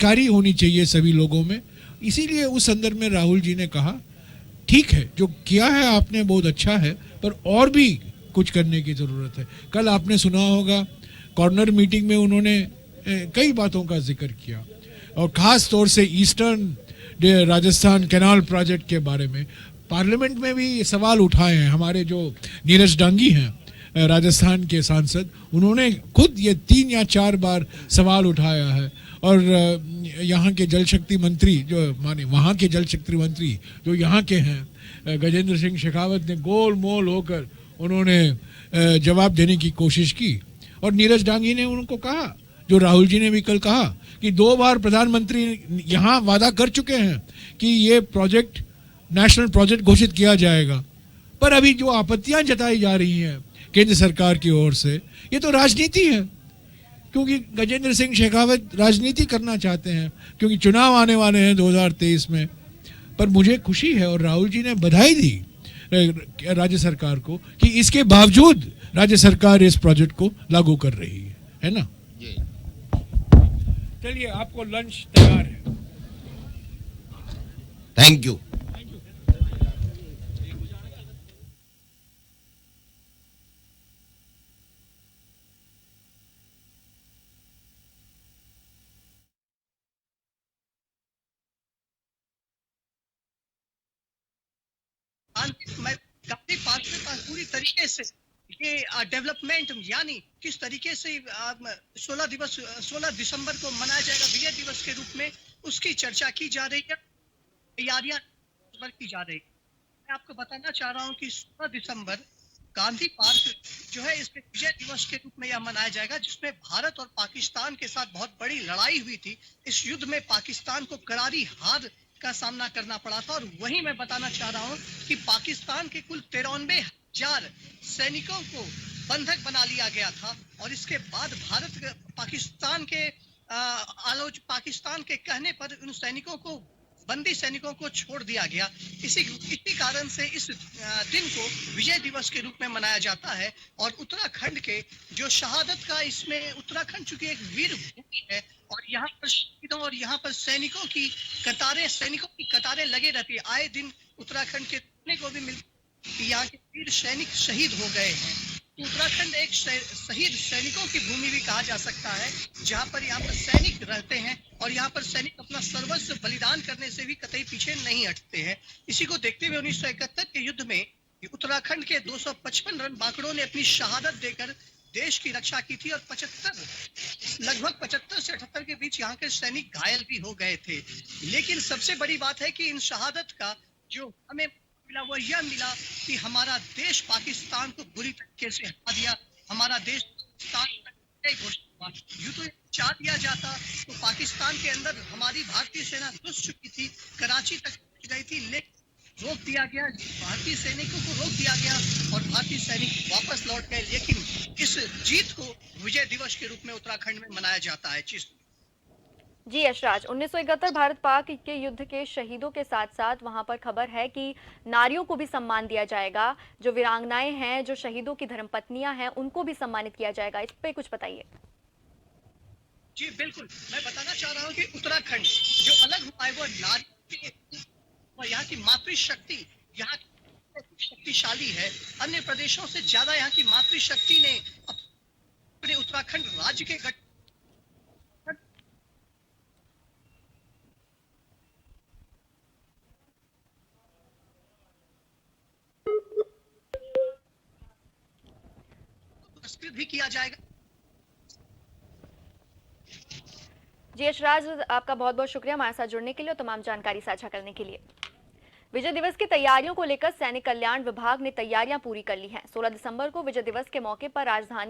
जानकारी होनी चाहिए सभी लोगों में। इसीलिए उस संदर्भ में राहुल जी ने कहा ठीक है, जो किया है आपने बहुत अच्छा है, पर और भी कुछ करने की ज़रूरत है। कल आपने सुना होगा कॉर्नर मीटिंग में उन्होंने कई बातों का जिक्र किया, और ख़ास तौर से ईस्टर्न राजस्थान कैनाल प्रोजेक्ट के बारे में पार्लियामेंट में भी सवाल उठाए हैं। हमारे जो नीरज डांगी हैं राजस्थान के सांसद, उन्होंने खुद ये 3 या 4 बार सवाल उठाया है। और यहाँ के जल शक्ति मंत्री जो माने वहाँ के जल शक्ति मंत्री जो यहाँ के हैं गजेंद्र सिंह शेखावत ने गोल मोल होकर उन्होंने जवाब देने की कोशिश की। और नीरज डांगी ने उनको कहा, जो राहुल जी ने भी कल कहा, कि 2 बार प्रधानमंत्री यहाँ वादा कर चुके हैं कि ये प्रोजेक्ट नेशनल प्रोजेक्ट घोषित किया जाएगा, पर अभी जो आपत्तियां जताई जा रही हैं केंद्र सरकार की ओर से, ये तो राजनीति है। क्योंकि गजेंद्र सिंह शेखावत राजनीति करना चाहते हैं, क्योंकि चुनाव आने वाले हैं 2023 में। पर मुझे खुशी है और राहुल जी ने बधाई दी राज्य सरकार को कि इसके बावजूद राज्य सरकार इस प्रोजेक्ट को लागू कर रही है ना। चलिए, आपको लंच तैयार है। Thank you. मैं काफी पूरी तरीके से ये डेवलपमेंट यानी किस तरीके से 16 दिसंबर को मनाया जाएगा विजय दिवस के रूप में, उसकी चर्चा की जा रही है, तैयारियां की जा रही है। मैं आपको बताना चाह रहा हूं कि 16 दिसंबर गांधी पार्क जो है इसके विजय दिवस के रूप में यह मनाया जाएगा, जिसमें भारत और पाकिस्तान के साथ बहुत बड़ी लड़ाई हुई थी। इस युद्ध में पाकिस्तान को करारी हार का सामना करना पड़ा था। और वहीं मैं बताना चाह रहा हूं कि पाकिस्तान के कुल 93,000 सैनिकों को बंधक बना लिया गया था। और इसके बाद भारत पाकिस्तान के कहने पर उन सैनिकों को, बंदी सैनिकों को छोड़ दिया गया। इसी कारण से इस दिन को विजय दिवस के रूप में मनाया जाता है। और उत्तराखंड के जो शहादत का, इसमें उत्तराखंड चूंकि एक वीर भूमि है और यहाँ पर शहीदों और यहाँ पर सैनिकों की कतारें लगे रहती है। आए दिन उत्तराखंड के देखने को भी मिलती कि यहाँ के वीर सैनिक शहीद हो गए हैं। उत्तराखंड एक शहीद सैनिकों की भूमि भी कहा जा सकता है, जहाँ पर यहाँ पर सैनिक रहते हैं और यहाँ पर सैनिक अपना सर्वस्व बलिदान करने से भी कतई पीछे नहीं हटते हैं। इसी को देखते हुए 1971 के युद्ध में उत्तराखंड के 255 रन बांकड़ों ने अपनी शहादत देकर देश की रक्षा की थी। और लगभग 75 से 78 के बीच यहाँ के सैनिक घायल भी हो गए थे। लेकिन सबसे बड़ी बात है कि इन शहादत का जो हमें मिला वो यह मिला कि हमारा देश पाकिस्तान को बुरी तरीके से हटा दिया। हमारा देश पाकिस्तान यूं तो चाह दिया जाता तो पाकिस्तान के अंदर हमारी भारतीय सेना घुस चुकी थी, कराची तक पहुंच गई थी, लेकिन रोक दिया गया, भारतीय सैनिकों को रोक दिया गया और भारतीय सैनिक वापस लौट गए। लेकिन इस जीत को विजय दिवस के रूप में उत्तराखंड में मनाया जाता है। जी यशराज, 1971 भारत पाक के युद्ध के शहीदों के साथ साथ वहां पर खबर है कि नारियों को भी सम्मान दिया जाएगा। जो वीरांगनाएं हैं, जो शहीदों की धर्मपत्नियां हैं, उनको भी सम्मानित किया जाएगा। इस पे कुछ बताइए। जी बिल्कुल, मैं बताना चाह रहा हूँ कि उत्तराखंड जो अलग हुआ है वो नारी और यहाँ की मातृशक्ति यहाँ शक्तिशाली है। अन्य प्रदेशों से ज्यादा यहाँ की मातृशक्ति ने अपने उत्तराखंड राज्य के पुरस्कृत भी किया जाएगा। जी यशराज, आपका बहुत बहुत शुक्रिया हमारे साथ जुड़ने के लिए और तमाम जानकारी साझा करने के लिए। विजय दिवस की तैयारियों को लेकर सैनिक कल्याण विभाग ने तैयारियां पूरी कर ली हैं। 16 दिसंबर को विजय दिवस के मौके पर राजधानी